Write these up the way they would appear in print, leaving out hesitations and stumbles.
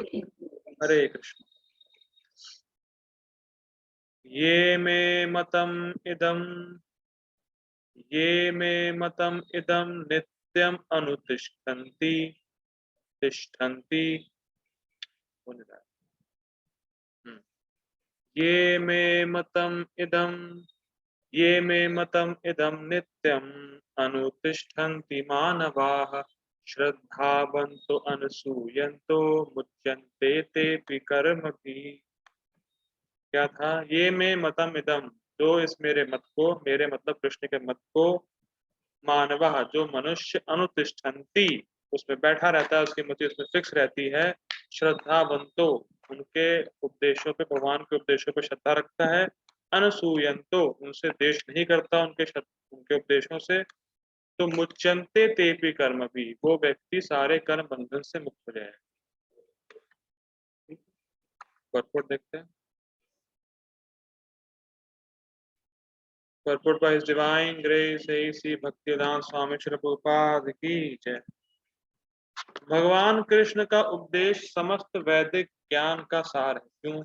हरे कृष्ण। ये मे मतम इदम, ये मे मतम इदम नित्यम अनुतिष्ठन्ति, तिष्ठन्ति। ये मे मतम इदम, ये मे मतम इदम नित्यम अनुतिष्ठन्ति मानवाः श्रद्धावन्तो अनसूयन्तो मुच्यन्ते तेऽपि कर्मभिः। क्या था? ये मे मतम इदम, जो इस मेरे मत को, मेरे मतलब कृष्ण के मत को, मानवः जो मनुष्य, अनुतिष्ठन्ति उसमें बैठा रहता है, उसकी मति उसमें फिक्स रहती है, श्रद्धावंतो उनके उपदेशों पे, भगवान के उपदेशों पे श्रद्धा रखता है, अनसूयंतो उनसे द्वेष नहीं करता, उनके उपदेशों से, तो मुच्यन्ते तेपि कर्म भी, वो व्यक्ति सारे कर्म बंधन से मुक्त हो जाए। पurport देखते हैं। Purport by His Divine Grace Shri Bhaktivedanta स्वामी श्री प्रभुपाद की जय। भगवान कृष्ण का उपदेश समस्त वैदिक ज्ञान का सार है। क्यों?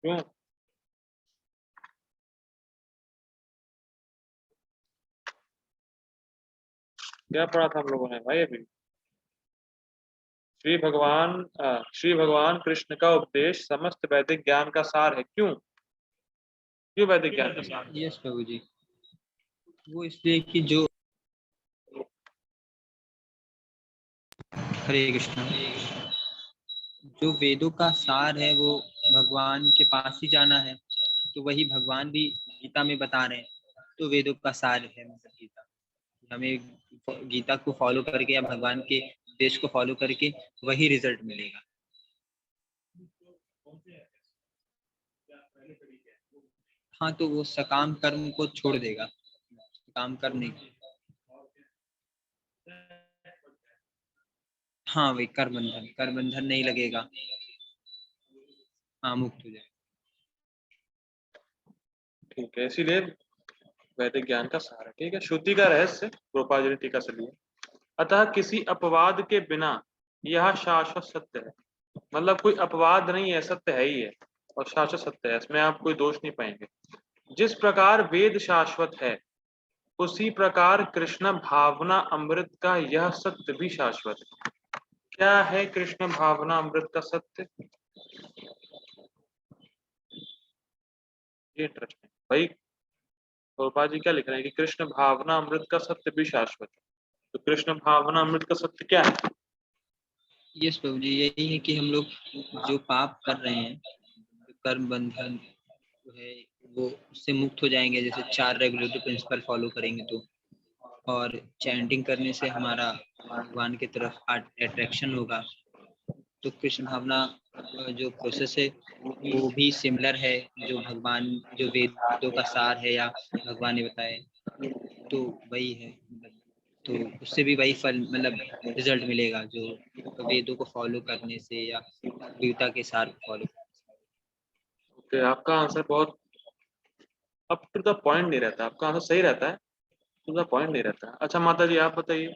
क्यों? क्या पढ़ा था हम लोगों ने भाई अभी? श्री भगवान कृष्ण का उपदेश समस्त वैदिक ज्ञान का सार है। क्यों? क्यों वैदिक ज्ञान का सार? यस प्रभु जी, वो इसलिए कि जो, हरे कृष्ण, जो वेदों का सार है वो भगवान के पास ही जाना है, तो वही भगवान भी गीता में बता रहे हैं, तो वेदों का सार है मतलब गीता। हमें गीता को फॉलो करके या भगवान के देश को फॉलो करके वही रिजल्ट मिलेगा। हाँ, तो वो सकाम कर्म को छोड़ देगा, काम करने। हाँ, वही कर बंधन नहीं लगेगा, हाँ, मुक्त हो जाए। ठीक है, इसीलिए वैदिक ज्ञान का सार है। ठीक है, श्रुति का रहस्य गोपाल जी ने टीका से लिया। अतः किसी अपवाद के बिना यह शाश्वत सत्य है, मतलब कोई अपवाद नहीं है, सत्य है ही है और शाश्वत सत्य है, इसमें आप कोई दोष नहीं पाएंगे। जिस प्रकार वेद शाश्वत है, उसी प्रकार कृष्ण भावना अमृत का यह सत्य भी शाश्वत है। क्या है कृष्ण भावना अमृत का सत्य? ये इंटरेस्टिंग भाई। गोपाल जी क्या लिख रहे हैं कि कृष्ण भावना अमृत का सत्य भी शाश्वत है। तो कृष्ण भावना अमृत का सत्य क्या है? यस प्रभु जी, यही है कि हम लोग जो पाप कर रहे हैं, कर्म बंधन जो है वो उससे मुक्त हो जाएंगे, जैसे 4 रेगुलेटरी प्रिंसिपल फॉलो करेंगे तो, और चैंटिंग करने से हमारा भगवान की तरफ अट्रैक्शन होगा। तो कृष्ण भावना जो प्रोसेस है वो भी सिमिलर है, जो भगवान, जो वेदों का सार है या भगवान ने बताए, तो वही है। तो उससे भी वही फल, मतलब रिजल्ट मिलेगा, जो वेदों को फॉलो करने से या गीता के सार को फॉलो। ओके, आपका आंसर बहुत अप टू द पॉइंट नहीं रहता, आपका आंसर सही रहता है, टू द पॉइंट नहीं रहता। अच्छा माता जी आप बताइए।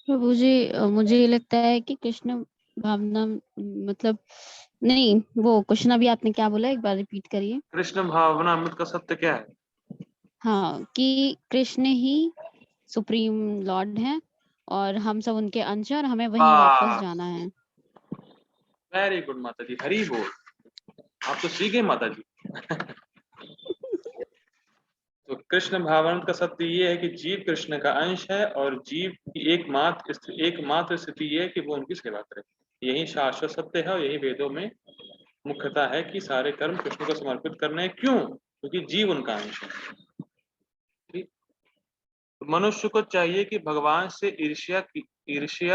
प्रभु जी, मुझे ये लगता है कि कृष्ण भावना मतलब नहीं, वो क्वेश्चन अभी आपने क्या बोला, एक बार रिपीट करिए। कृष्ण भावना अमृत का सत्य क्या है? हाँ, कि कृष्ण ही सुप्रीम लॉर्ड हैं और हम सब उनके अंश हैं और हमें वहीं वापस जाना है। वेरी गुड माता जी, हरी बोल। आप तो सीखे माता जी। तो कृष्ण भावानंद का सत्य ये है कि जीव कृष्ण का अंश है और जीव की एकमात्र स्थिति ये है कि वो उनकी सेवा करे। यही शाश्वत सत्य है और यही वेदों में मुख्यता है कि सारे कर्म कृष्ण को समर्पित करने हैं। क्यों? क्योंकि जीव उनका अंश है। ठीक, तो मनुष्य को चाहिए कि भगवान से ईर्ष्या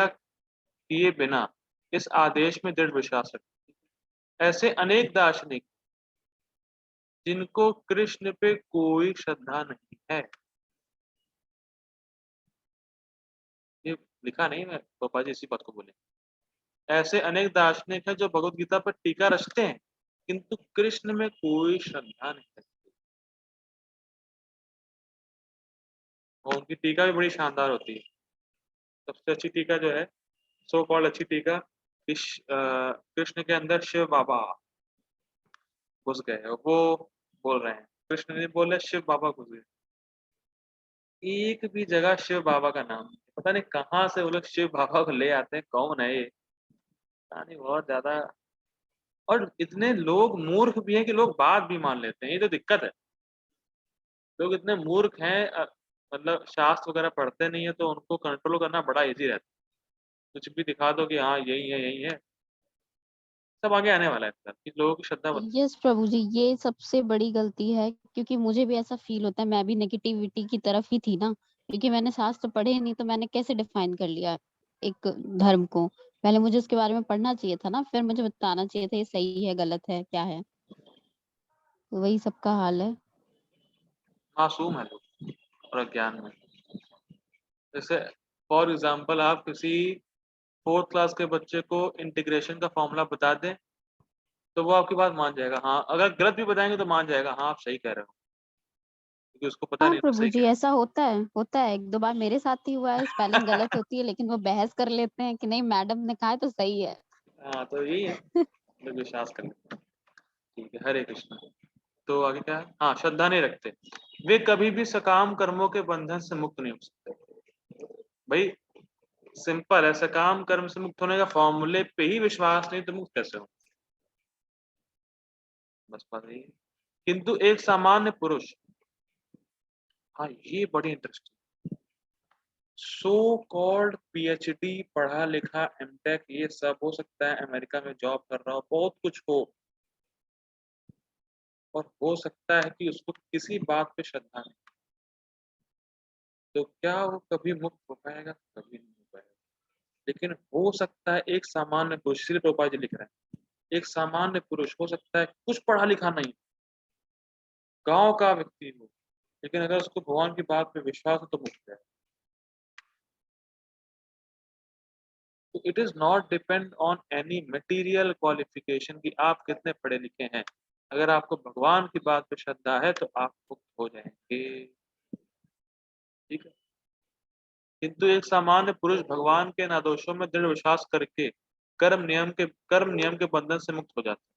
किए बिना इस आदेश में दृढ़ विश्वास रखे। ऐसे अनेक दार्शनिक जिनको कृष्ण पे कोई श्रद्धा नहीं है, ये लिखा नहीं, मैं पापा जी इसी बात को बोले, ऐसे अनेक दार्शनिक हैं जो भगवत गीता पर टीका रचते हैं किंतु कृष्ण में कोई श्रद्धा नहीं है। और उनकी टीका भी बड़ी शानदार होती है। सबसे अच्छी टीका जो है, सो कॉल्ड अच्छी टीका, कृष्ण के अंदर शिव बाबा घुस गए और वो बोल रहे हैं, कृष्ण नहीं बोल रहे, शिव बाबा घुस गए। एक भी जगह शिव बाबा का नाम नहीं। पता नहीं कहाँ से वो लोग शिव बाबा को ले आते हैं, कौन है ये, पता नहीं, बहुत ज्यादा। और इतने लोग मूर्ख भी हैं कि लोग बात भी मान लेते हैं, ये तो दिक्कत है। लोग इतने मूर्ख हैं, मतलब शास्त्र वगैरह पढ़ते नहीं है, तो उनको कंट्रोल करना बड़ा इजी रहता है। कुछ भी दिखा दो कि हाँ यही है यही है, सब आगे आने वाला है सर, कि लोगों की श्रद्धा बनती यस प्रभु जी, ये सबसे बड़ी गलती है, क्योंकि मुझे भी ऐसा फील होता है, मैं भी नेगेटिविटी की तरफ ही थी ना, क्योंकि मैंने शास्त्र पढ़े नहीं, तो मैंने कैसे डिफाइन कर लिया एक धर्म को। पहले मुझे उसके बारे में पढ़ना चाहिए था ना, फिर मुझे बताना चाहिए था ये सही है गलत है क्या है। तो वही सबका हाल है। मासूम है लोग और अज्ञान में। जैसे फॉर एग्जाम्पल आप किसी फोर्थ क्लास के बच्चे को इंटीग्रेशन का फॉर्मूला बता दें, तो वो आपकी बात मान जाएगा, हाँ अगर गलत भी बताएंगे तो मान जाएगा, हाँ आप सही कह रहे हो, क्योंकि उसको पता हाँ नहीं मैं प्रभु सही जी, कह ऐसा होता है, 1-2 बार मेरे साथ ही हुआ है। स्पेलिंग गलत होती है, लेकिन वो बहस कर लेते हैं कि नहीं मैडम ने कहा है तो सही है। रहा। हाँ तो यही है, लोग विश्वास कर लेते हैं। ठीक है, हरे कृष्ण। तो आगे क्या है, हाँ श्रद्धा नहीं रखते, वे कभी भी सकाम कर्मों के बंधन से मुक्त नहीं हो सकते। भाई सिंपल है, सकाम कर्म से मुक्त होने का फॉर्मूले पे ही विश्वास नहीं तो मुक्त कैसे हो, बस बात यही है। किंतु एक सामान्य पुरुष, हाँ ये बड़ी इंटरेस्टिंग, सो कॉल्ड पीएचडी पढ़ा लिखा, एमटेक, ये सब हो सकता है, अमेरिका में जॉब कर रहा हो, बहुत कुछ हो, और हो सकता है कि उसको किसी बात पे श्रद्धा नहीं, तो क्या वो कभी मुक्त हो पाएगा? कभी नहीं हो पाएगा। लेकिन हो सकता है एक सामान्य पुरुष, श्री प्रभुपाद जी लिख रहे हैं, एक सामान्य पुरुष हो सकता है कुछ पढ़ा लिखा नहीं, गांव का व्यक्ति हो, लेकिन अगर उसको भगवान की बात पे विश्वास हो तो मुक्त है। तो it is not depend on any material qualification कि आप कितने पढ़े लिखे हैं, अगर आपको भगवान की बात पे श्रद्धा है तो आप मुक्त हो जाएंगे। ठीक है, किंतु एक सामान्य पुरुष भगवान के नादोषों में दृढ़ विश्वास करके कर्म नियम के बंधन से मुक्त हो जाता है,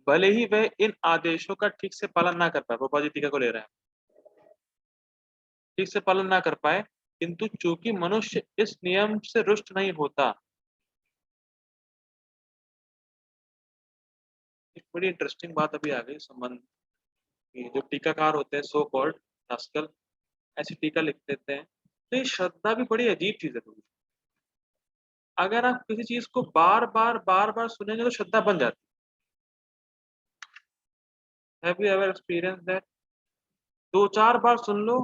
भले ही वह इन आदेशों का ठीक से पालन ना कर पाए। बाबा जी टीका को ले रहे हैं, ठीक से पालन ना कर पाए, किंतु चूंकि मनुष्य इस नियम से रुष्ट नहीं होता। एक बड़ी इंटरेस्टिंग बात अभी आ गई संबंध की, जो टीकाकार होते हैं सो कॉल्ड रास्कल, ऐसी टीका लिख देते हैं, तो ये श्रद्धा भी बड़ी अजीब चीज है थोड़ी। अगर आप किसी चीज को बार बार सुनेंगे तो श्रद्धा बन जाती है। Have you ever experience that? 2-4 बार सुन लो,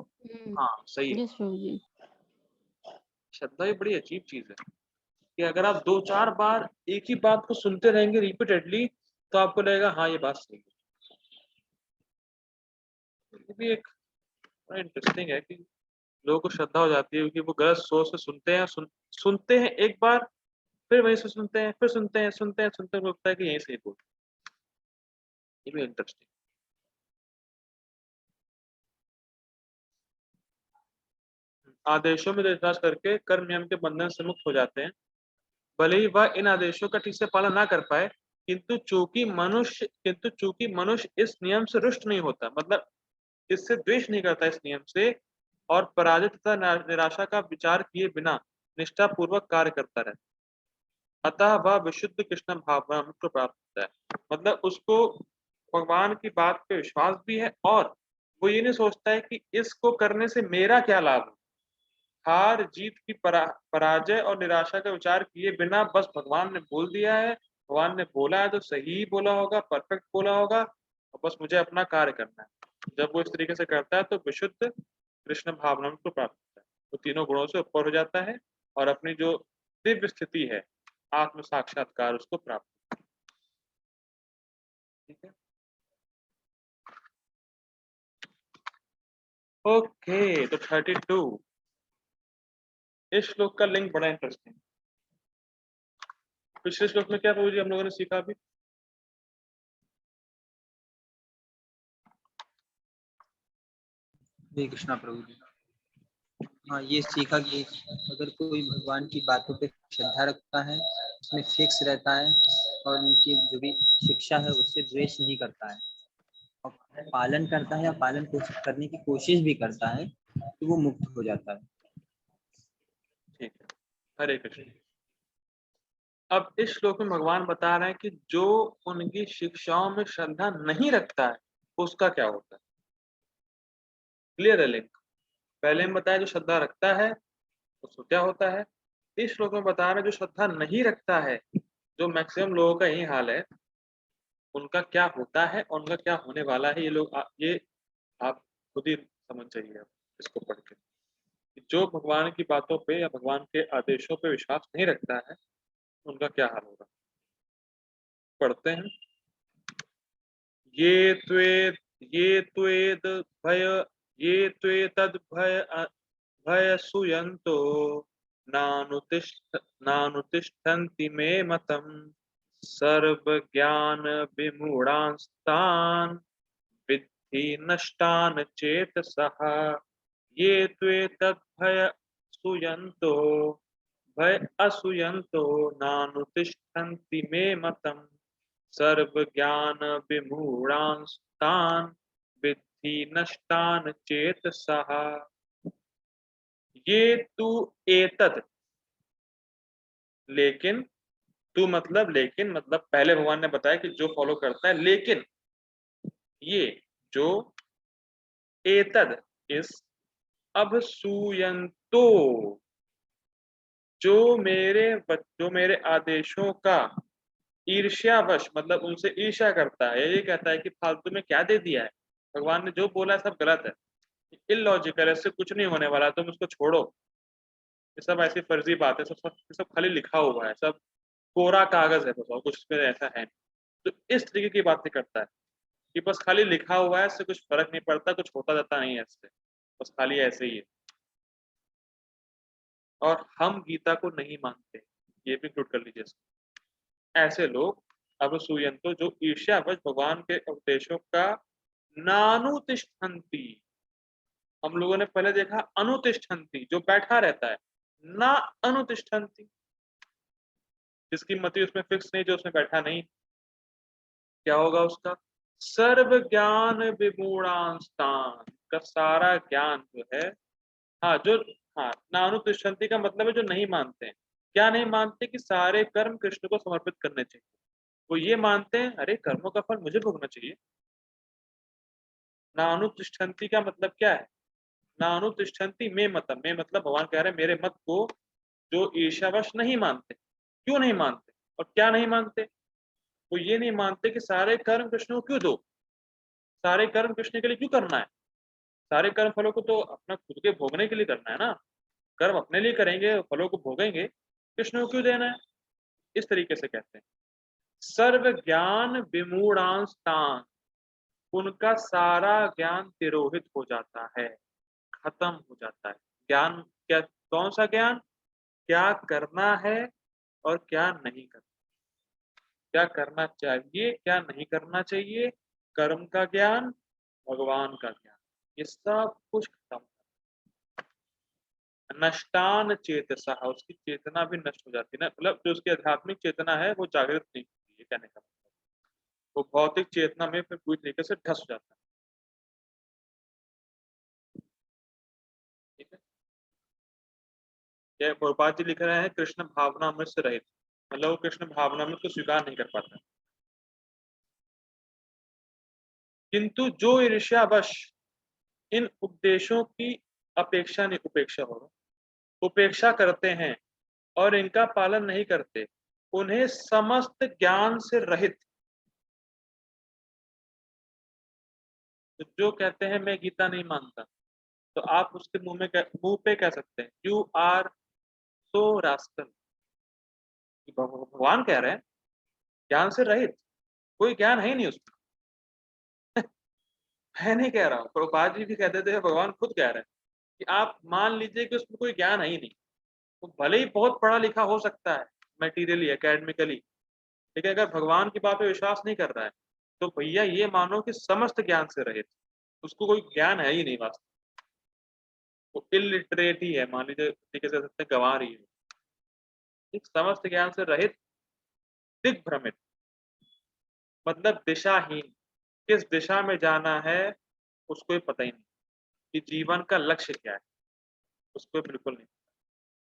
हाँ सही है। यस प्रभु जी। श्रद्धा भी बड़ी अजीब चीज है, कि अगर आप 2-4 बार एक ही बात को सुनते रहेंगे रिपीटेडली, तो आपको लगेगा हाँ ये बात सही है। ये भी एक बड़ा इंटरेस्टिंग है कि लोगों को श्रद्धा हो जाती है, क्योंकि वो गलत सोच से सुनते हैं, सुनते हैं एक बार, फिर वहीं से सुनते हैं, फिर सुनते हैं, लगता है कि यहीं से ही बोल। ये भी इंटरेस्टिंग। आदेशों में विश्वास करके कर्म नियम के बंधन से मुक्त हो जाते हैं, भले ही वह इन आदेशों का ठीक से पालन ना कर पाए, किंतु चूंकि मनुष्य इस नियम से रुष्ट नहीं होता, मतलब इससे द्वेष नहीं करता इस नियम से, और पराजित तथा निराशा का विचार किए बिना निष्ठा पूर्वक कार्य करता रहता, अतः वह विशुद्ध कृष्ण भाव को प्राप्त होता है। मतलब उसको भगवान की बात पे विश्वास भी है, और वो ये नहीं सोचता है कि इसको करने से मेरा क्या लाभ है। हार जीत की पराजय और निराशा का विचार किए बिना बस भगवान ने बोल दिया है, भगवान ने बोला है तो सही ही बोला होगा, परफेक्ट बोला होगा, और बस मुझे अपना कार्य करना है। जब वो इस तरीके से करता है तो विशुद्ध कृष्ण भावना को प्राप्त होता है, वो तीनों गुणों से ऊपर हो जाता है, और अपनी जो दिव्य स्थिति है, आत्म साक्षात्कार, उसको प्राप्त। ठीक है, ओके। तो 32, इस श्लोक का लिंक बड़ा इंटरेस्टिंग। पिछले श्लोक में क्या प्रभु जी हम लोगों ने सीखा अभी? हरे कृष्णा प्रभु जी। हाँ, ये सीखा कि अगर कोई भगवान की बातों पे श्रद्धा रखता है, उसमें फिक्स रहता है और उनकी जो भी शिक्षा है उससे द्वेष नहीं करता है और पालन करता है या पालन करने की कोशिश भी करता है, तो वो मुक्त हो जाता है। ठीक है, हरे कृष्ण। अब इस श्लोक में भगवान बता रहे हैं कि जो उनकी शिक्षाओं में श्रद्धा नहीं रखता है उसका क्या होता है। क्लियर है लिंक? पहले में बताया जो श्रद्धा रखता है उसको क्या होता है। इस श्लोक में बता रहे हैं जो श्रद्धा नहीं रखता है, जो मैक्सिमम लोगों का यही हाल है, उनका क्या होता है और उनका क्या होने वाला है। ये आप खुद ही समझ जाइए आप इसको पढ़ के कि जो भगवान की बातों पे या भगवान के आदेशों पे विश्वास नहीं रखता है उनका क्या हाल होगा। पढ़ते हैं। ये त्वेद ये त्वेद भय ये त्वेतद भय सुयन्तो नानुतिष्ठन्ति मे मतम् सर्वज्ञान विमूढांस्तान् विद्धि नष्टान् चेतसः। ये त्वेतद् भय सुयन्तो भय असूयन्तो नानुतिष्ठन्ति मे मतम् सर्वज्ञान विमूढांस्तान् विद्धि नष्टान् चेतसः। ये तु एतद, लेकिन तू मतलब लेकिन मतलब पहले भगवान ने बताया कि जो फॉलो करता है, लेकिन ये जो एतद इस अभसूयन्तो जो मेरे आदेशों का ईर्ष्यावश मतलब उनसे ईर्ष्या करता है, ये कहता है कि फालतू में क्या दे दिया है, भगवान ने जो बोला है सब गलत है, इलॉजिकल है, इससे कुछ नहीं होने वाला, तुम इसको छोड़ो, ये सब ऐसी फर्जी बात है, सब खाली लिखा हुआ है, सब कोरा कागज है, बस और कुछ में ऐसा है नहीं। तो इस तरीके की बातें करता है कि बस खाली लिखा हुआ है, इससे कुछ फर्क नहीं पड़ता, कुछ होता जाता नहीं है इससे, बस खाली ऐसे ही है। और हम गीता को नहीं मानते, ये भी इंक्लूड कर लीजिए इसको। ऐसे लोग अब सुयंतो जो ईर्ष्यावश भगवान के उपदेशों का नानुतिष्ठन्ति, हम लोगों ने पहले देखा अनुतिष्ठन्ति जो बैठा रहता है, ना अनुतिष्ठन्ति जिसकी मति उसमें फिक्स नहीं, जो उसमें बैठा नहीं, क्या होगा उसका। सर्व ज्ञान विमूढ़ांस्तान का सारा ज्ञान जो है, हाँ जो, हाँ नानुतिष्ठन्ति का मतलब है जो नहीं मानते हैं। क्या नहीं मानते? कि सारे कर्म कृष्ण को समर्पित करने चाहिए। वो ये मानते हैं अरे कर्मों का फल मुझे भोगना चाहिए। नानुतिष्ठन्ति का मतलब क्या है? नानुतिष्ठन्ति में मतम, में मतलब भगवान कह रहे हैं मेरे मत को जो ईर्ष्यावश नहीं मानते। क्यों नहीं मानते और क्या नहीं मानते? वो ये नहीं मानते कि सारे कर्म कृष्ण को क्यों दो, सारे कर्म कृष्ण के लिए क्यों करना है, सारे कर्म फलों को तो अपना खुद के भोगने के लिए करना है ना। कर्म अपने लिए करेंगे, फलों को भोगेंगे, कृष्ण को क्यों देना है। इस तरीके से कहते हैं। सर्व ज्ञान विमूढ़ांस्तान, उनका सारा ज्ञान तिरोहित हो जाता है, खत्म हो जाता है। ज्ञान क्या? कौन सा ज्ञान? क्या करना है और क्या नहीं करना, क्या करना चाहिए क्या नहीं करना चाहिए, कर्म का ज्ञान, भगवान का ज्ञान, ये सब कुछ खत्म। नष्टान चेतसा, उसकी चेतना भी नष्ट हो जाती है ना, मतलब जो उसकी आध्यात्मिक चेतना है वो जागृत नहीं होती है, कहने का मतलब वो भौतिक चेतना में फिर पूरी तरीके से ढस जाता है। ठीक है, ये प्रभुपाद जी लिख रहे हैं कृष्ण भावनामृत से रहित, मतलब वो कृष्ण भावनामृत को स्वीकार नहीं कर पाता। किंतु जो ईर्ष्यावश इन उपदेशों की अपेक्षा नहीं, उपेक्षा हो, उपेक्षा करते हैं और इनका पालन नहीं करते, उन्हें समस्त ज्ञान से रहित, तो जो कहते हैं मैं गीता नहीं मानता, तो आप उसके मुंह पे कह सकते हैं यू आर सो रास्कल। भगवान कह रहे हैं ज्ञान से रहित, कोई ज्ञान है ही नहीं उसमें। मैं नहीं कह रहा हूँ, प्रभुपाद जी भी कहते थे, भगवान खुद कह रहे हैं कि आप मान लीजिए कि उसमें कोई ज्ञान है ही नहीं। वो भले ही बहुत पढ़ा लिखा हो सकता है मेटीरियली एकेडमिकली, लेकिन अगर भगवान की बात पे विश्वास नहीं कर रहा है तो भैया ये मानो कि समस्त ज्ञान से रहित, उसको कोई ज्ञान है ही नहीं वास्तव। वो इलिटरेट ही है, मान लीजिए तरीके से कह सकते हैं गंवार ही है, एक समस्त ज्ञान से रहित, दिग्भ्रमित, मतलब दिशाहीन, किस दिशा में जाना है उसको ही पता ही नहीं, कि जीवन का लक्ष्य क्या है उसको बिल्कुल नहीं,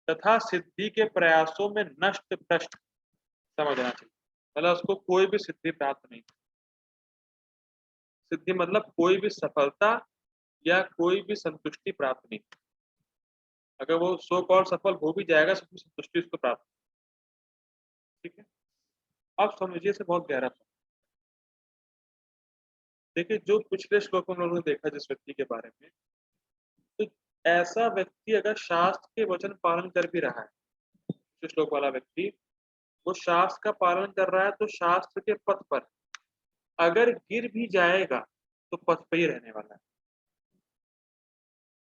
तथा सिद्धि के प्रयासों में नष्ट भ्रष्ट समझना चाहिए, मतलब उसको कोई भी सिद्धि प्राप्त नहीं, सिद्धि मतलब कोई भी सफलता या कोई भी संतुष्टि प्राप्त नहीं, अगर वो सो कॉल सफल हो भी जाएगा तो संतुष्टि उसको प्राप्त, ठीक है। अब समझिए से बहुत गहरा था। देखिए जो पिछले श्लोक में हम लोगों ने देखा जिस व्यक्ति के बारे में, तो ऐसा व्यक्ति अगर शास्त्र के वचन पालन कर भी रहा है, जो श्लोक वाला व्यक्ति वो शास्त्र का पालन कर रहा है तो शास्त्र के पथ पर, अगर गिर भी जाएगा तो पथ पे ही रहने वाला है।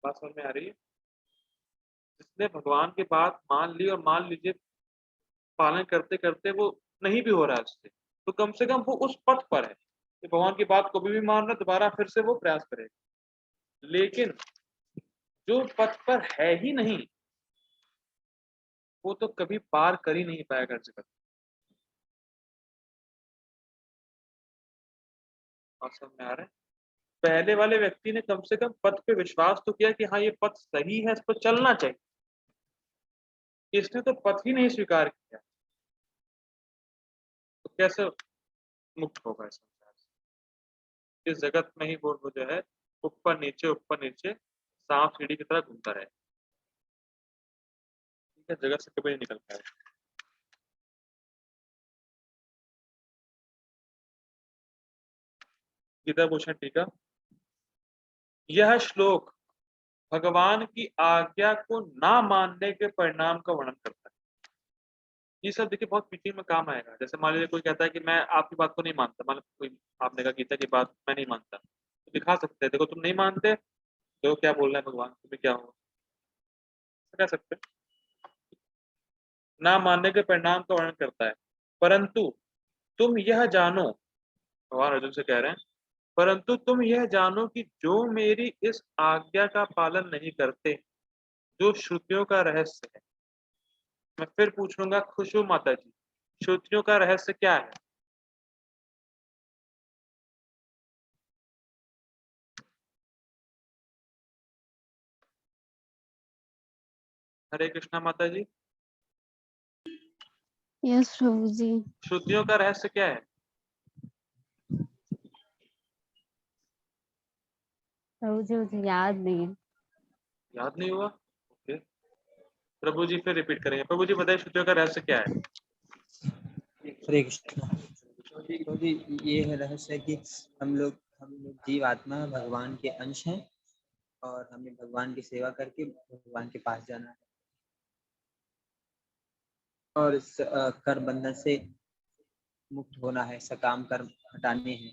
बात समझ में आ रही है? जिसने भगवान की बात मान ली और मान लीजिए पालन करते करते वो नहीं भी हो रहा है उससे, तो कम से कम वो उस पथ पर है कि भगवान की बात को भी मान रहा, दोबारा फिर से वो प्रयास करेगा। लेकिन जो पथ पर है ही नहीं वो तो कभी पार कर ही नहीं पाएगा जगत। बात समझ में आ रहा है? पहले वाले व्यक्ति ने कम से कम पथ पे विश्वास तो किया कि हाँ ये पथ सही है, इस पर चलना चाहिए, इसने तो पथ ही नहीं स्वीकार किया, तो कैसे मुक्त होगा इस संसार से? इस जगत में ही वो जो है ऊपर नीचे सांप सीढ़ी की तरह घूमता रहे, ठीक है, जगत से कभी नहीं निकल पाएगा। गीता भूषण टीका, यह श्लोक भगवान की आज्ञा को ना मानने के परिणाम का वर्णन करता है। ये सब देखिए बहुत मीटिंग में काम आएगा। जैसे मान लीजिए कोई कहता है कि मैं आपकी बात को नहीं मानता, मान लो कोई आपने कहा गीता की बात मैं नहीं मानता, तो दिखा सकते हैं देखो तुम नहीं मानते, देखो क्या बोल रहे हैं भगवान, तुम्हें क्या होगा, कह सकते हैं। ना मानने के परिणाम का वर्णन करता है, परंतु तुम यह जानो, भगवान अर्जुन से कह रहे हैं, परंतु तुम यह जानो कि जो मेरी इस आज्ञा का पालन नहीं करते, जो श्रुतियों का रहस्य है। मैं फिर पूछूंगा खुशबू माता जी, श्रुतियों का रहस्य क्या है? हरे कृष्णा माता जी, यस प्रभु जी। श्रुतियों का रहस्य क्या है? प्रभु जी मुझे याद नहीं है। याद नहीं हुआ? ओके, प्रभु जी फिर रिपीट करेंगे। प्रभु जी बताइए श्रुतियों का रहस्य क्या है? हरे कृष्णा। तो जी ये है रहस्य कि हम लोग जीव आत्मा भगवान के अंश हैं और हमें भगवान की सेवा करके भगवान के पास जाना है और इस कर बंधन से मुक्त होना है, सकाम कर्म हटाने हैं।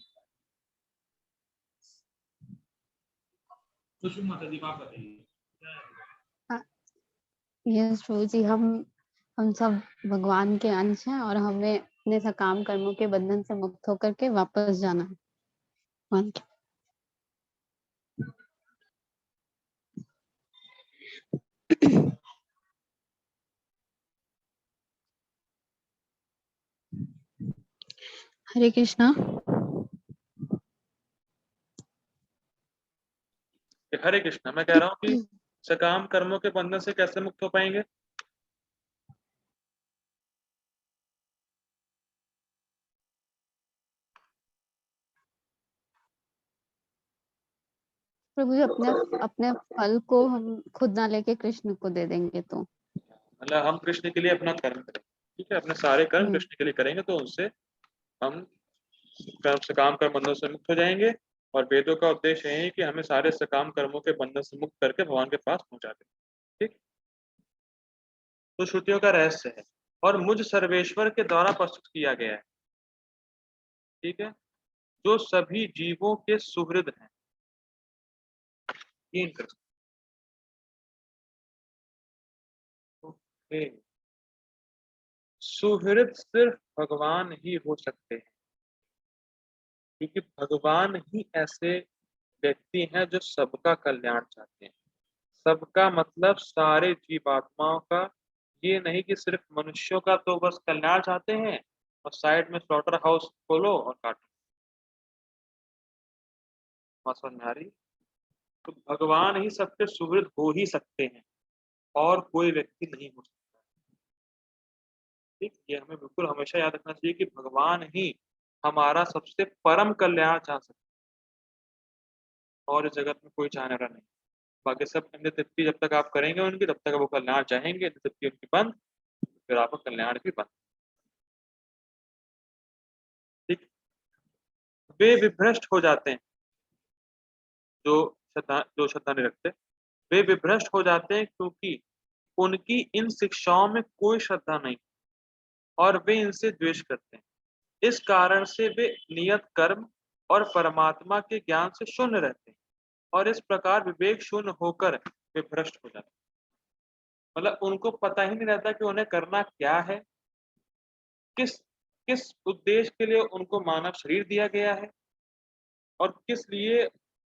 यस प्रभु जी, हम सब भगवान के अंश हैं और हमें अपने सकाम कर्मों के बंधन से मुक्त होकर के वापस जाना है भगवान के। हरे कृष्णा। हरे कृष्णा, मैं कह रहा हूँ कि सकाम कर्मों के बंधन से कैसे मुक्त हो पाएंगे? प्रभु जी अपने अपने फल को हम खुद ना लेके कृष्ण को दे देंगे तो। मतलब हम कृष्ण के लिए अपना कर्म करें, ठीक है, अपने सारे कर्म कृष्ण के लिए करेंगे तो उनसे हम कर्म सकाम कर्म बंधन से मुक्त हो जाएंगे। और वेदों का उद्देश्य यही है कि हमें सारे सकाम कर्मों के बंधन से मुक्त करके भगवान के पास पहुंचा दे, ठीक। तो श्रुतियों का रहस्य है और मुझ सर्वेश्वर के द्वारा प्रस्तुत किया गया है, ठीक है, जो सभी जीवों के सुहृद हैं। ये इंटरेस्ट, ओके, सुहृद सिर्फ भगवान ही हो सकते हैं, क्योंकि भगवान ही ऐसे व्यक्ति हैं जो सबका कल्याण चाहते हैं, सबका मतलब सारे जीवात्माओं का, ये नहीं कि सिर्फ मनुष्यों का तो बस कल्याण चाहते हैं और साइड में स्लॉटर हाउस खोलो और काटो। बात समझ में आ रही? तो भगवान ही सबके सुहृद हो ही सकते हैं और कोई व्यक्ति नहीं हो सकता। ठीक, ये हमें बिल्कुल हमेशा याद रखना चाहिए कि भगवान ही हमारा सबसे परम कल्याण चाह सकते हैं और इस जगत में कोई चाहने वाला नहीं। बाकी सब अन्य तृप्ति जब तक आप करेंगे उनकी, तब तक वो कल्याण चाहेंगे, अन्य तृप्ति उनकी बंद, फिर आपका कल्याण भी बंद। ठीक, वे विभ्रष्ट हो जाते हैं जो श्रद्धा नहीं रखते, वे विभ्रष्ट हो जाते हैं क्योंकि उनकी इन शिक्षाओं में कोई श्रद्धा नहीं और वे इनसे द्वेष करते हैं। इस कारण से वे नियत कर्म और परमात्मा के ज्ञान से शून्य रहते हैं और इस प्रकार विवेक शून्य होकर वे भ्रष्ट हो जाते हैं। मतलब उनको पता ही नहीं रहता कि उन्हें करना क्या है, किस किस उद्देश्य के लिए उनको मानव शरीर दिया गया है और किस लिए,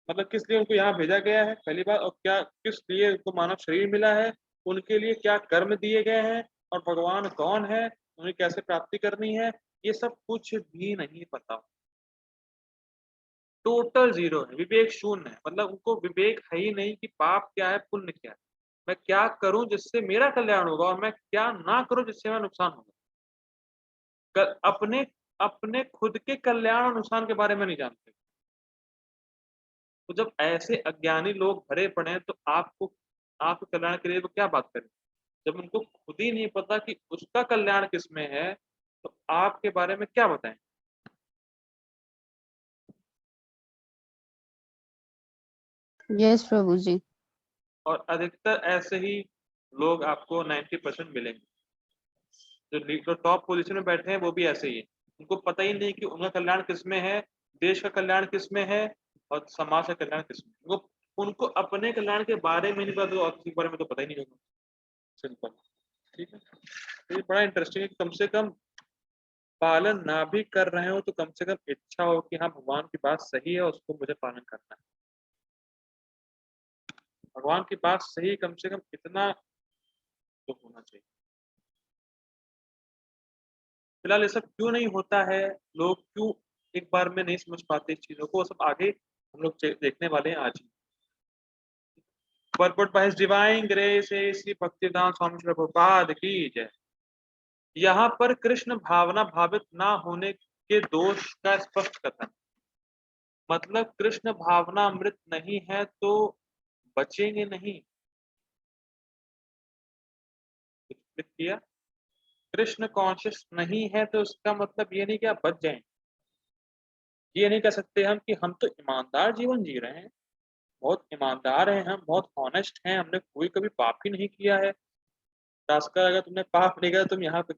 मतलब किस लिए उनको यहाँ भेजा गया है पहली बात, और क्या किस लिए उनको मानव शरीर मिला है, उनके लिए क्या कर्म दिए गए हैं और भगवान कौन है, उन्हें कैसे प्राप्ति करनी है, ये सब कुछ भी नहीं पता। टोटल जीरो है, विवेक शून्य है। मतलब उनको विवेक है ही नहीं कि पाप क्या है पुण्य क्या है, मैं क्या करूं जिससे मेरा कल्याण होगा और मैं क्या ना करूं जिससे मेरा नुकसान होगा। अपने अपने खुद के कल्याण और नुकसान के बारे में नहीं जानते। तो जब ऐसे अज्ञानी लोग भरे पड़े हैं तो आपके कल्याण के लिए वो क्या बात करें। जब उनको खुद ही नहीं पता कि उसका कल्याण किसमें है तो आपके बारे में क्या बताएं। यस प्रभु जी। और अधिकतर ऐसे ही लोग आपको 90% मिलेंगे। जो टॉप पोजीशन में बैठे हैं वो भी ऐसे ही है, उनको पता ही नहीं कि उनका कल्याण किसमें है, देश का कल्याण किसमें है और समाज का कल्याण किसमें। वो उनको अपने कल्याण के बारे में नहीं पता तो और किसी के बारे में तो पता ही नहीं होगा। सिंपल। ठीक है, तो ये बड़ा इंटरेस्टिंग है कि कम से कम पालन ना भी कर रहे हो तो कम से कम इच्छा हो कि हाँ भगवान की बात सही है, उसको मुझे पालन करना है। भगवान की बात सही, कम से कम इतना तो होना चाहिए। फिलहाल ये सब क्यों नहीं होता है, लोग क्यों एक बार में नहीं समझ पाते इस चीजों को, वो सब आगे हम लोग देखने वाले हैं आज ही। Purport by His Divine Grace Shri Bhaktivedanta स्वामी श्री प्रभुपाद की जय। यहाँ पर कृष्ण भावना भावित ना होने के दोष का स्पष्ट कथन। मतलब कृष्ण भावना अमृत नहीं है तो बचेंगे नहीं। किया कृष्ण कॉन्शियस नहीं है तो उसका मतलब ये नहीं कि आप बच जाएं। ये नहीं कह सकते हम कि हम तो ईमानदार जीवन जी रहे हैं, बहुत ईमानदार हैं, हम बहुत ऑनेस्ट हैं, हमने कोई कभी पाप ही नहीं किया है। रास्कर अगर तुमने पाप नहीं किया तो तुम यहाँ पे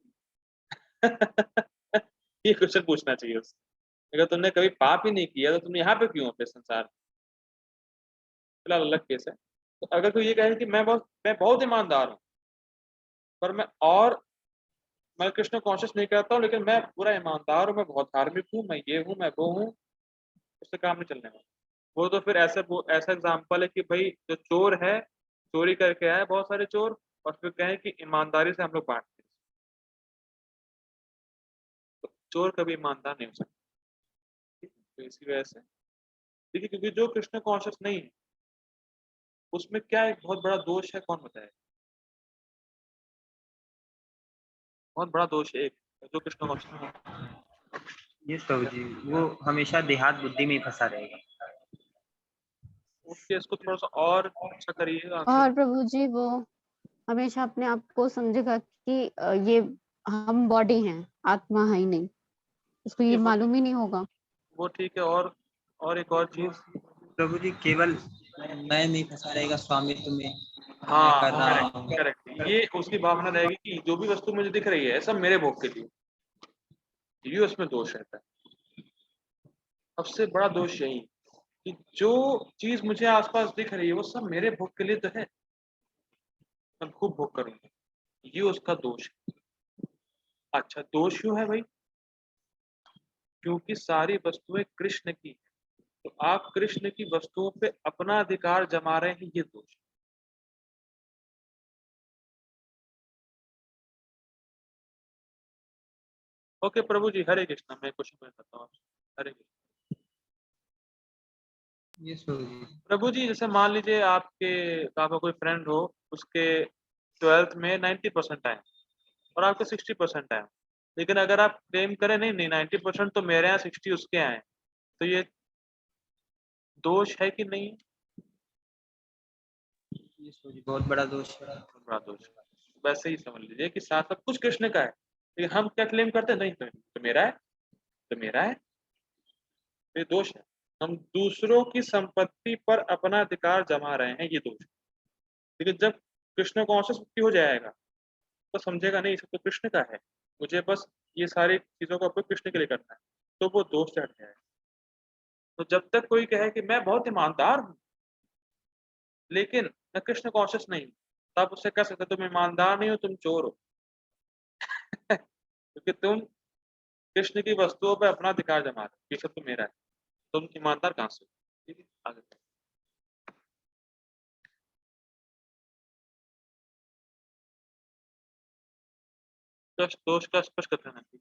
ये क्वेश्चन पूछना चाहिए उससे। अगर तुमने कभी पाप ही नहीं किया तो तुम यहाँ पे क्यों अपने संसार। फिलहाल अलग केस है। तो अगर कोई ये कहे कि मैं बहुत ईमानदार हूँ पर मैं कृष्ण कॉन्शियस नहीं करता हूँ लेकिन मैं पूरा ईमानदार हूँ, मैं बहुत धार्मिक हूँ, मैं ये हूँ मैं वो हूँ, उससे काम नहीं चलने वाला। वो तो फिर ऐसा एग्जाम्पल है कि भाई जो चोर है, चोरी करके आए बहुत सारे चोर और फिर कहें कि ईमानदारी से हम लोग बांटते हैं, तो चोर कभी ईमानदार नहीं हो सकता। तो इसी वजह से देखिए, क्योंकि जो कृष्ण कॉन्शियस नहीं है उसमें क्या एक बहुत बड़ा दोष है, कौन बताए। बहुत बड़ा दोष है एक, जो कृष्ण कॉन्शियस नहीं है। ये प्रभु जी, वो हमेशा देहात बुद्धि में ही फंसा रहेगा। उसके इसको थोड़ा सा और अच्छा करिएगा आंसर। और प्रभु जी वो हमेशा अपने आप को समझेगा कि ये हम बॉडी हैं, आत्मा है ही नहीं, उसको ये ये वो मालूम ही नहीं होगा। वो ठीक है। और एक और चीज। प्रभु जी केवल मैं नहीं फंसा रहेगा स्वामित्व में, मैं हाँ कर रहा करेक्ट हूँ। करेक्ट, ये उसकी भावना रहेगी कि जो भी वस्तु मुझे दिख रही है सब मेरे भोग के लिए, ये उसमें दोष रहता है। सबसे बड़ा दोष यही कि जो चीज मुझे आसपास दिख रही है वो सब मेरे भोग के लिए तो है, मैं खूब भोग करूंगा, ये उसका दोष है। अच्छा दोष क्यों है भाई, क्योंकि सारी वस्तुएं कृष्ण की है, तो आप कृष्ण की वस्तुओं पे अपना अधिकार जमा रहे हैं, ये दोष। ओके प्रभु जी, हरे कृष्णा। मैं क्वेश्चन पूछ सकता हूँ आपसे? हरे कृष्णा। यस प्रभु जी। प्रभु जी, जैसे मान लीजिए आपका कोई फ्रेंड हो, उसके 12th में 90% आए और आपके 60% आए, लेकिन अगर आप क्लेम करें नहीं नहीं 90% तो मेरे यहाँ 60 उसके आए, तो ये दोष है कि नहीं? यस प्रभु जी, बहुत बड़ा दोष है। बहुत बड़ा दोष है। वैसे ही समझ लीजिए कि साथ सब कुछ कृष्ण का है, लेकिन हम क्या क्लेम करते हैं? नहीं, तो मेरा है, तो मेरा है। ये दोष है। हम दूसरों की संपत्ति पर अपना अधिकार जमा रहे हैं, ये दोष है। लेकिन जब कृष्ण कॉन्शियस व्यक्ति हो जाएगा तो समझेगा नहीं, सब तो कृष्ण का है, मुझे बस ये सारी चीजों का उपयोग कृष्ण के लिए करना है, तो वो दोष से हट जाएगा। तो जब तक कोई कहे कि मैं बहुत ईमानदार हूँ लेकिन मैं कृष्ण कॉन्शियस नहीं हूँ, तब उससे कह सकते तुम ईमानदार नहीं हो, तुम चोर हो। क्योंकि तुम कृष्ण की वस्तुओं पर अपना अधिकार जमा रहे हो, ये सब तो मेरा है, तुम ईमानदार कहाँ से हो? ठीक है, आगे। दोष का स्पष्ट कथन है।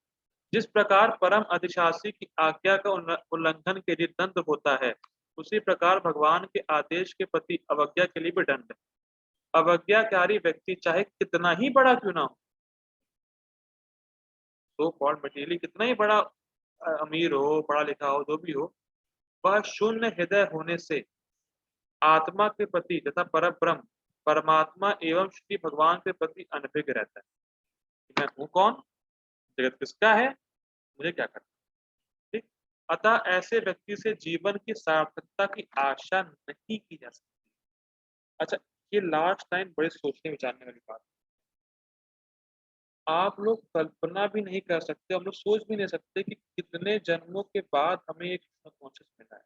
जिस प्रकार परम अधिशासी की आज्ञा का उल्लंघन के लिए दंड होता है, उसी प्रकार भगवान के आदेश के प्रति अवज्ञा के लिए भी दंड है। अवज्ञाकारी व्यक्ति चाहे कितना ही बड़ा क्यों ना हो, तो कॉल्ड मटेरियली कितना ही बड़ा अमीर हो, पढ़ा लिखा हो, जो भी हो, वह शून्य हृदय होने से आत्मा के प्रति तथा पर ब्रह्म परमात्मा एवं श्री भगवान के प्रति अनभिज्ञ रहता है। मैं हूँ कौन, जगत किसका है, मुझे क्या करना। ठीक। अतः ऐसे व्यक्ति से जीवन की सार्थकता की आशा नहीं की जा सकती। अच्छा, ये लास्ट लाइन बड़े सोचने विचारने वाली बात। आप लोग कल्पना भी नहीं कर सकते, हम लोग सोच भी नहीं सकते कि कितने जन्मों के बाद हमें एक कॉन्शियस मिला है।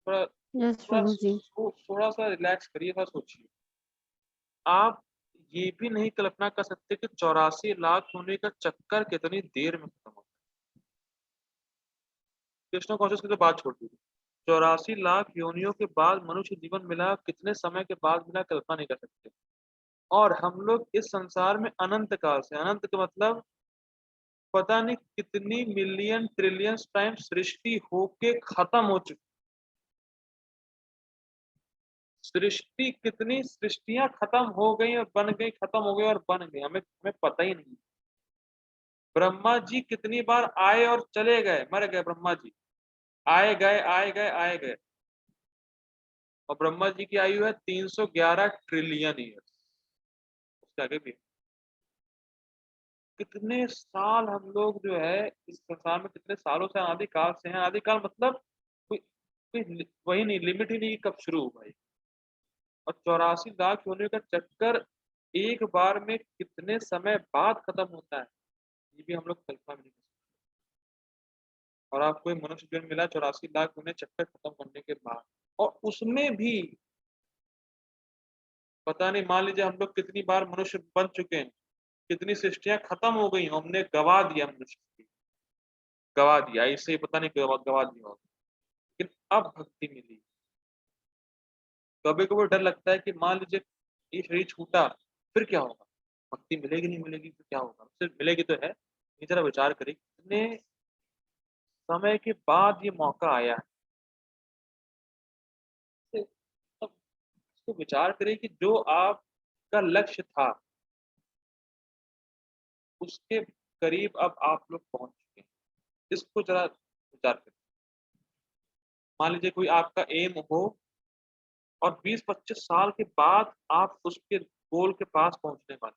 थोड़ा यस थोड़ा प्रभु जी। थोड़ा सा रिलैक्स करिए, थोड़ा सोचिए। आप ये भी नहीं कल्पना कर सकते कि 84 लाख होने का चक्कर कितनी देर में खत्म होता है। कृष्ण कॉन्शियस की तो बात छोड़ दीजिए, 84 लाख योनियों के बाद मनुष्य जीवन मिला, कितने समय के बाद मिला, कल्पना नहीं कर सकते। और हम लोग इस संसार में अनंत काल से, अनंत का मतलब पता नहीं कितनी मिलियन ट्रिलियन टाइम सृष्टि होके खत्म हो चुकी। सृष्टि कितनी सृष्टियां खत्म हो गई और बन गई, खत्म हो गई और बन गई, हमें हमें पता ही नहीं। ब्रह्मा जी कितनी बार आए और चले गए, मर गए ब्रह्मा जी, आए गए आए गए आए गए। और ब्रह्मा जी की आयु है 311 ट्रिलियन ईयर, उसके आगे भी। कितने साल हम लोग जो है इस संसार में, कितने सालों से, आदिकाल से हैं। आदिकाल मतलब कोई वही नहीं, लिमिट ही नहीं कब शुरू हुआ। और 84 लाख होने का चक्कर एक बार में कितने समय बाद खत्म होता है, ये भी हम लोग कल्पना भी नहीं कर सकते। और आपको एक मनुष्य जन्म मिला 84 लाख होने चक्कर खत्म करने के बाद, और उसमें भी पता नहीं, मान लीजिए हम लोग कितनी बार मनुष्य बन चुके हैं, कितनी सृष्टियां खत्म हो गई, हमने गवा दिया, मनुष्य की गवा दिया, इससे ही पता नहीं गवा दिया होगा। लेकिन अब भक्ति मिली। कभी कभी डर लगता है कि मान लीजिए ये शरीर छूटा, फिर क्या होगा, भक्ति मिलेगी नहीं मिलेगी, फिर क्या होगा। सिर्फ मिलेगी तो है, ये जरा विचार करिए, कितने समय के बाद ये मौका आया है। अब इसको विचार करिए कि जो आपका लक्ष्य था उसके करीब अब आप लोग पहुंच चुके हैं। इसको जरा विचार करिए। मान लीजिए कोई आपका एम हो और 20-25 साल के बाद आप उसके गोल के पास पहुंचने वाले,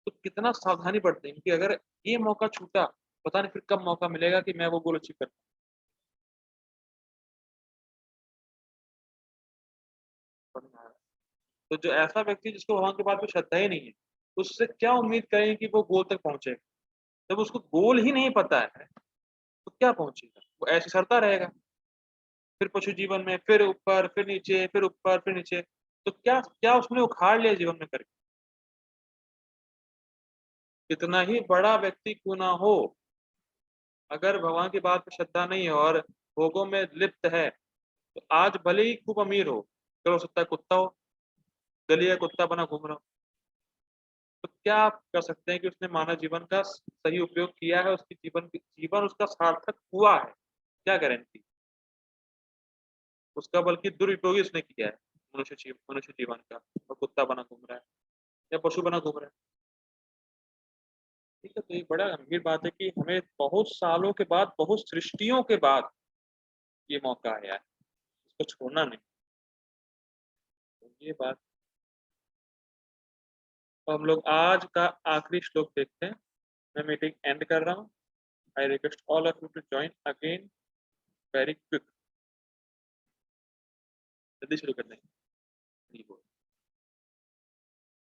तो कितना सावधानी बरतें कि अगर ये मौका छूटा, पता नहीं फिर कब मौका मिलेगा कि मैं वो गोल अचीव कर पाऊँ। तो जो ऐसा व्यक्ति जिसको भगवान के बात में श्रद्धा ही नहीं है, उससे क्या उम्मीद करें कि वो गोल तक पहुंचे। जब उसको गोल ही नहीं पता है तो क्या पहुंचेगा, वो ऐसे सरता रहेगा, फिर पशु जीवन में, फिर ऊपर फिर नीचे, फिर ऊपर फिर नीचे। तो क्या क्या उसने उखाड़ लिया जीवन में करके। कितना ही बड़ा व्यक्ति क्यों ना हो, अगर भगवान की बात में श्रद्धा नहीं है और भोगों में लिप्त है, तो आज भले ही खूब अमीर हो, कल हो सकता है कुत्ता हो, गली का कुत्ता बना घूम रहा हो। तो क्या आप कर सकते हैं कि उसने मानव जीवन का सही उपयोग किया है, उसकी जीवन उसका सार्थक हुआ है? क्या गारंटी? उसका बल्कि दुरुपयोग ही उसने किया है मनुष्य जीवन का, और कुत्ता बना घूम रहा है या पशु बना घूम रहा है। ठीक है, तो ये बड़ा गंभीर बात है कि हमें बहुत सालों के बाद, बहुत सृष्टियों के बाद ये मौका आया है, इसको छोड़ना नहीं। तो ये बात, तो हम लोग आज का आखिरी श्लोक देखते हैं। मैं मीटिंग एंड कर रहा हूँ। I request all of you to join again very quick. जल्दी शुरू कर देंगे।